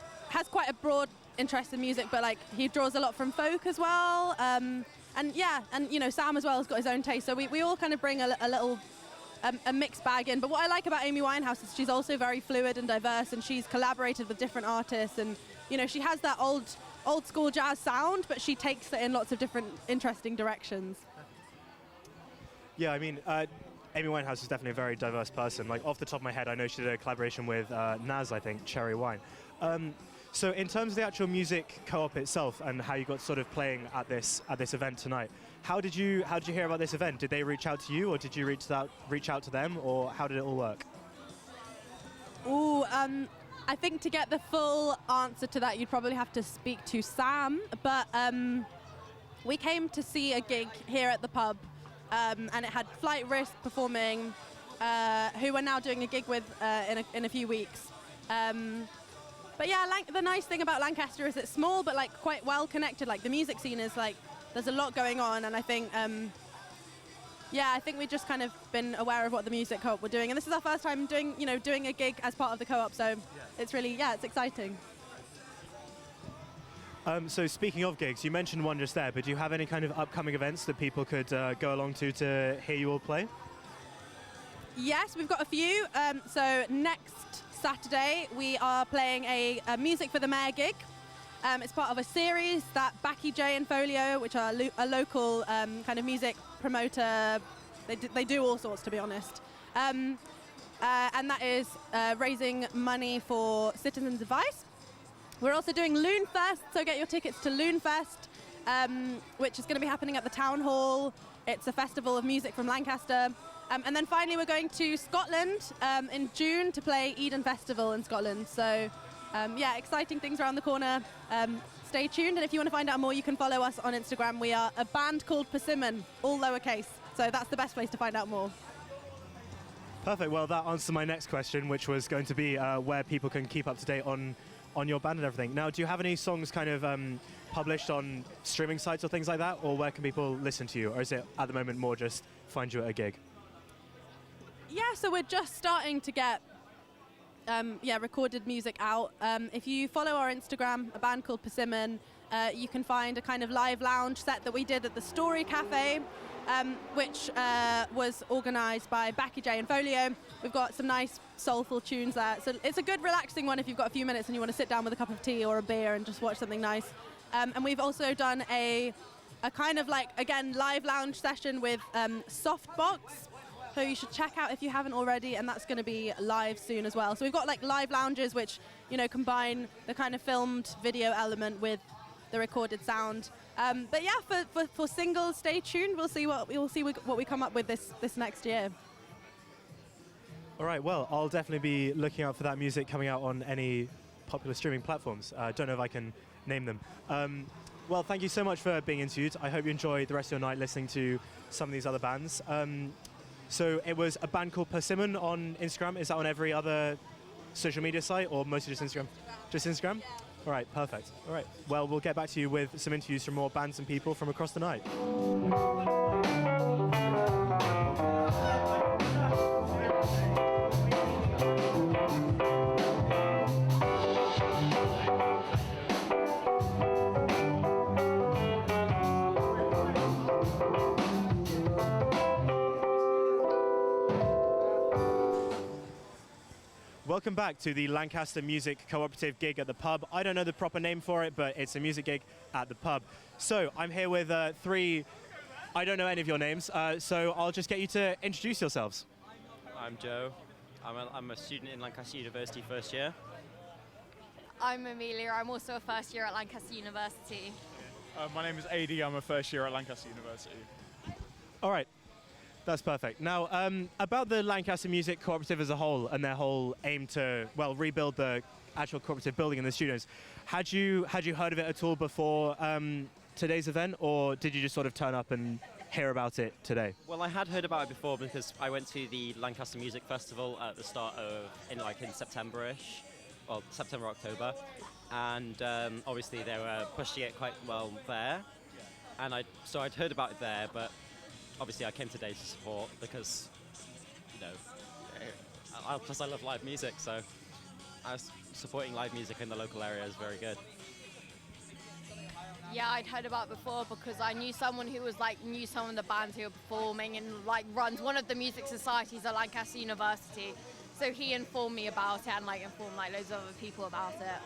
quite a broad interest in music, but he draws a lot from folk as well. And Sam as well has got his own taste. So we all kind of bring a little mixed bag in. But what I like about Amy Winehouse is she's also very fluid and diverse, and she's collaborated with different artists. And she has that old school jazz sound, but she takes it in lots of different interesting directions. Yeah, I mean, Amy Winehouse is definitely a very diverse person. Off the top of my head, I know she did a collaboration with Naz, I think, Cherry Wine. So in terms of the actual music co-op itself and how you got sort of playing at this event tonight, how did you hear about this event? Did they reach out to you, or did you reach out to them, or how did it all work? I think to get the full answer to that, you'd probably have to speak to Sam. But we came to see a gig here at the pub, and it had Flight Risk performing, who we're now doing a gig with in a few weeks. But yeah, the nice thing about Lancaster is it's small, but like quite well connected. Like the music scene is like, there's a lot going on, and I think, I think we've just kind of been aware of what the music co-op were doing, and this is our first time doing a gig as part of the co-op, so it's really, it's exciting. So speaking of gigs, you mentioned one just there, but do you have any kind of upcoming events that people could go along to hear you all play? Yes, we've got a few. So next Saturday we are playing a Music for the Mayor gig. It's part of a series that Backy J and Folio, which are a local kind of music promoter, they do all sorts, to be honest. And that is raising money for Citizens Advice. We're also doing Loonfest, so get your tickets to Loonfest, which is going to be happening at the Town Hall. It's a festival of music from Lancaster. And then finally we're going to Scotland in June to play Eden Festival in Scotland. So exciting things around the corner. Stay tuned, and if you want to find out more, you can follow us on Instagram. We are a band called Persimmon, all lowercase. So that's the best place to find out more. Perfect. Well, that answers my next question, which was going to be where people can keep up to date on your band and everything. Now, do you have any songs kind of published on streaming sites or things like that, or where can people listen to you, or is it at the moment more just find you at a gig? Yeah, so we're just starting to get recorded music out. If you follow our Instagram, a band called Persimmon, you can find a kind of live lounge set that we did at the Story Cafe, which was organised by Backy J and Folio. We've got some nice soulful tunes there. So it's a good relaxing one if you've got a few minutes and you want to sit down with a cup of tea or a beer and just watch something nice. And we've also done a kind of like, again, live lounge session with Softbox, who you should check out if you haven't already, and that's going to be live soon as well. So we've got like live lounges which, combine the kind of filmed video element with the recorded sound. But yeah, for singles, stay tuned. We'll see what we come up with this next year. All right, well, I'll definitely be looking out for that music coming out on any popular streaming platforms. I don't know if I can name them. Well, thank you so much for being interviewed. I hope you enjoy the rest of your night listening to some of these other bands. So it was a band called Persimmon on Instagram. Is that on every other social media site, or mostly just Instagram? Just Instagram? Yeah. All right, perfect. All right, well, we'll get back to you with some interviews from more bands and people from across the night. Welcome back to the Lancaster Music Cooperative gig at the pub. I don't know the proper name for it, but it's a music gig at the pub. So I'm here with three, I don't know any of your names, so I'll just get you to introduce yourselves. I'm Joe. I'm a student in Lancaster University first year. I'm Amelia. I'm also a first year at Lancaster University. My name is AD. I'm a first year at Lancaster University. All right. That's perfect. Now, about the Lancaster Music Cooperative as a whole and their whole aim to, rebuild the actual cooperative building in the studios, had you heard of it at all before today's event, or did you just sort of turn up and hear about it today? Well, I had heard about it before because I went to the Lancaster Music Festival at the start of, in September-ish, well, September, October, and obviously they were pushing it quite well there, and so I'd heard about it there, but obviously I came today to support because, plus I love live music, so supporting live music in the local area is very good. Yeah, I'd heard about it before because I knew someone who was knew some of the bands who were performing and runs one of the music societies at Lancaster University. So he informed me about it and informed loads of other people about it.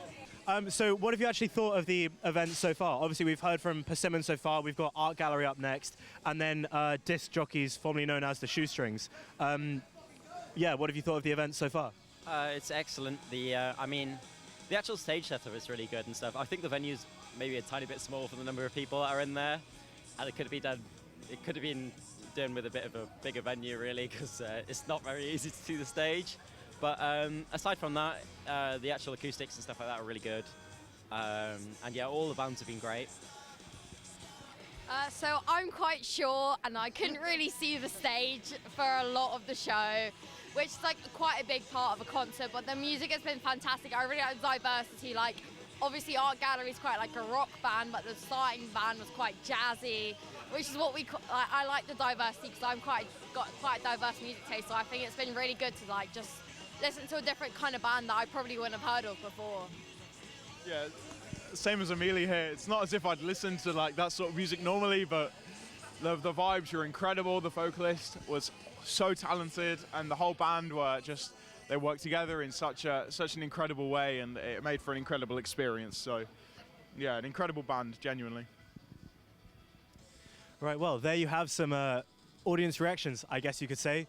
So what have you actually thought of the event so far? Obviously, we've heard from Persimmon so far. We've got Art Gallery up next, and then disc jockeys, formerly known as the Shoestrings. What have you thought of the event so far? It's excellent. The actual stage setup is really good and stuff. I think the venue's maybe a tiny bit small for the number of people that are in there, and it could have been done with a bit of a bigger venue, really, because it's not very easy to see the stage. But aside from that, the actual acoustics and stuff like that are really good. All the bands have been great. So I'm quite short, and I couldn't really see the stage for a lot of the show. which is like quite a big part of a concert, but the music has been fantastic. I really like the diversity, like obviously Art Gallery is quite like a rock band, but the starting band was quite jazzy, which is what I like the diversity because got quite a diverse music taste, so I think it's been really good to like just listen to a different kind of band that I probably wouldn't have heard of before. Yeah, same as Amelia here. It's not as if I'd listened to like that sort of music normally, but the vibes were incredible. The vocalist was so talented, and the whole band were just, they worked together in such an incredible way, and it made for an incredible experience. So yeah, an incredible band, genuinely. Right, well, there you have some audience reactions, I guess you could say.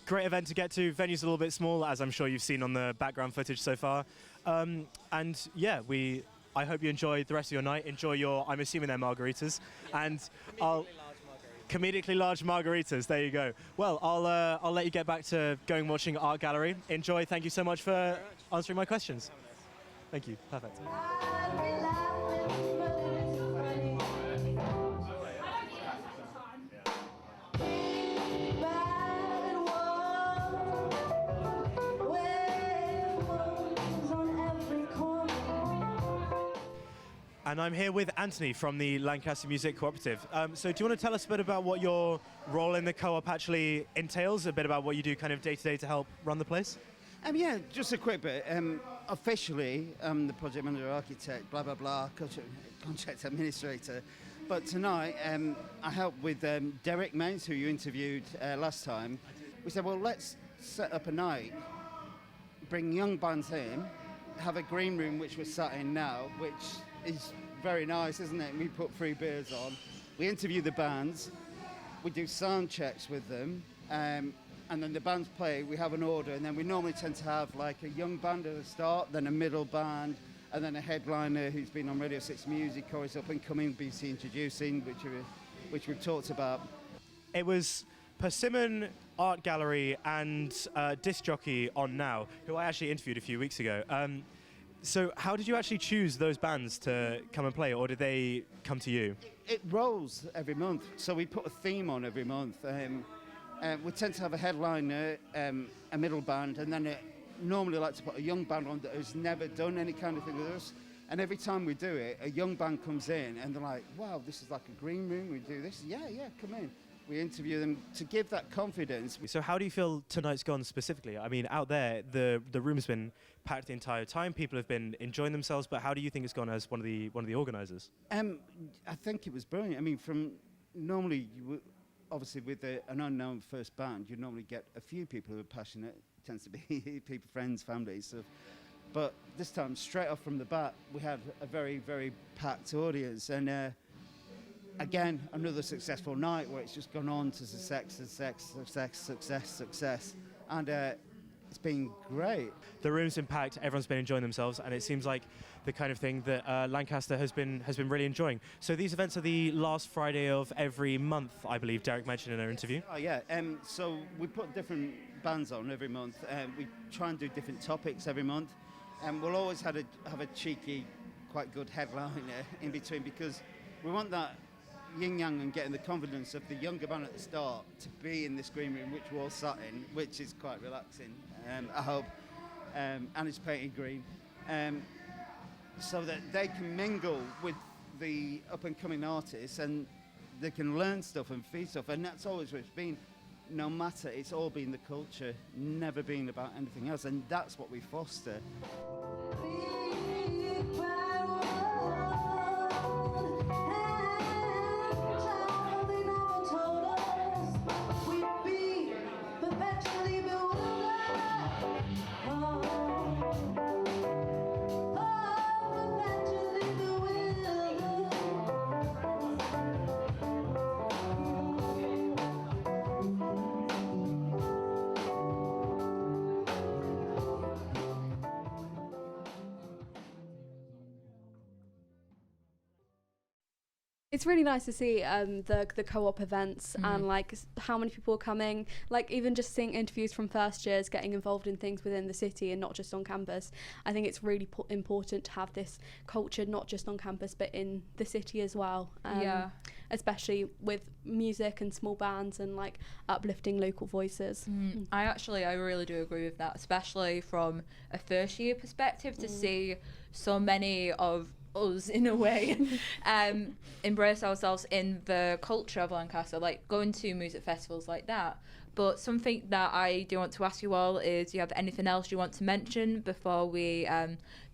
Great event to get to. Venue's a little bit small, as I'm sure you've seen on the background footage so far. And yeah, I hope you enjoy the rest of your night. Enjoy your, I'm assuming they're margaritas. And comedically large margaritas, there you go. Well, I'll let you get back to going and watching Art Gallery. Enjoy, thank you so much for answering my questions. Thank you, perfect. And I'm here with Anthony from the Lancaster Music Cooperative. So do you want to tell us a bit about what your role in the co-op actually entails, a bit about what you do kind of day-to-day to help run the place? Yeah, just a quick bit. Officially, I'm the project manager, architect, blah, blah, blah, contract administrator. But tonight, I help with Derek Mains, who you interviewed last time. We said, well, let's set up a night, bring young bands in, have a green room, which we're sat in now, which is very nice, isn't it? We put 3 beers on. We interview the bands. We do sound checks with them. And then the bands play. We have an order. And then we normally tend to have like a young band at the start, then a middle band, and then a headliner who's been on Radio 6 Music, or is up and coming, BC Introducing, which we've talked about. It was Persimmon, Art Gallery, and Disc Jockey on Now, who I actually interviewed a few weeks ago. So how did you actually choose those bands to come and play, or did they come to you? It rolls every month, so we put a theme on every month. We tend to have a headliner, a middle band, and then normally like to put a young band on that has never done any kind of thing with us. And every time we do it, a young band comes in and they're like, wow, this is like a green room, we do this. Yeah, come in. We interview them to give that confidence. So how do you feel tonight's gone specifically? I mean, out there, the room's been packed the entire time. People have been enjoying themselves, but how do you think it's gone as one of the organisers? I think it was brilliant. I mean, from normally, obviously with an unknown first band, you normally get a few people who are passionate. It tends to be people, friends, families. So. But this time, straight off from the bat, we had a very, very packed audience. And again, another successful night where it's just gone on to success. And it's been great. The room's been packed, everyone's been enjoying themselves, and it seems like the kind of thing that Lancaster has been really enjoying. So these events are the last Friday of every month, I believe Derek mentioned in our interview. Oh yeah, so we put different bands on every month. We try and do different topics every month. And we'll always have a cheeky, quite good headliner in between, because we want that yin-yang and getting the confidence of the younger band at the start to be in this green room, which we're all sat in, which is quite relaxing, I hope, and it's painted green, so that they can mingle with the up-and-coming artists and they can learn stuff and feed stuff, and that's always what it's been. No matter, it's all been the culture, never been about anything else, and that's what we foster. It's really nice to see the co-op events and like how many people are coming, like even just seeing interviews from first years getting involved in things within the city and not just on campus. I think it's really important to have this culture not just on campus but in the city as well. Especially with music and small bands and like uplifting local voices. I really do agree with that, especially from a first year perspective, to see so many of us in a way embrace ourselves in the culture of Lancaster, like going to music festivals like that. But something that I do want to ask you all is, do you have anything else you want to mention before we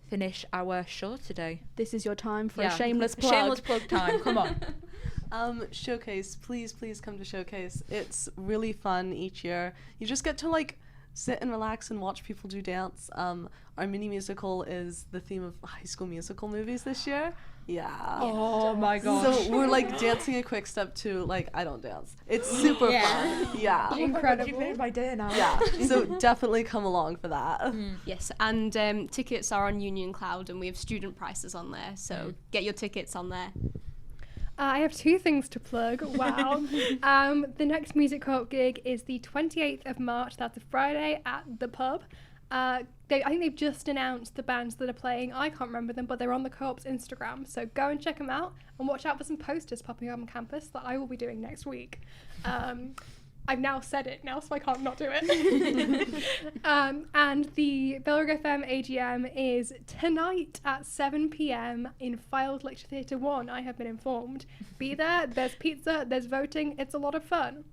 finish our show today? This is your time for a shameless plug. Shameless plug time, come on. Showcase, please come to Showcase. It's really fun each year. You just get to like sit and relax and watch people do dance. Our mini musical is the theme of High School Musical movies this year. Yeah. Oh my gosh. So we're like dancing a quick step to like I don't dance. It's super fun. Yeah. Incredible. You made my day now. Yeah. So definitely come along for that. Yes, and tickets are on Union Cloud, and we have student prices on there. So get your tickets on there. I have 2 things to plug. Wow. The next Music Co-op gig is the 28th of March. That's a Friday at the pub. I think they've just announced the bands that are playing. I can't remember them, but they're on the Co-op's Instagram. So go and check them out and watch out for some posters popping up on campus that I will be doing next week. I've now said it now, so I can't not do it. And the Bailrigg FM AGM is tonight at 7 p.m. in Filed Lecture Theatre 1, I have been informed. Be there, there's pizza, there's voting, it's a lot of fun.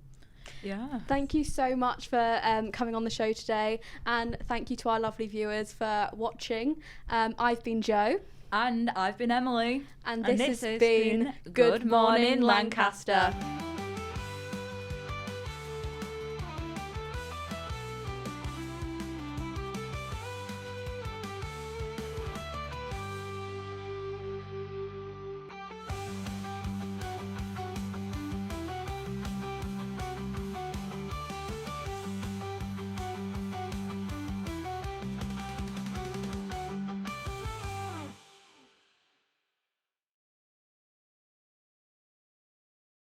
Yeah. Thank you so much for coming on the show today, and thank you to our lovely viewers for watching. I've been Jo. And I've been Emily. And this has been Good Morning Lancaster.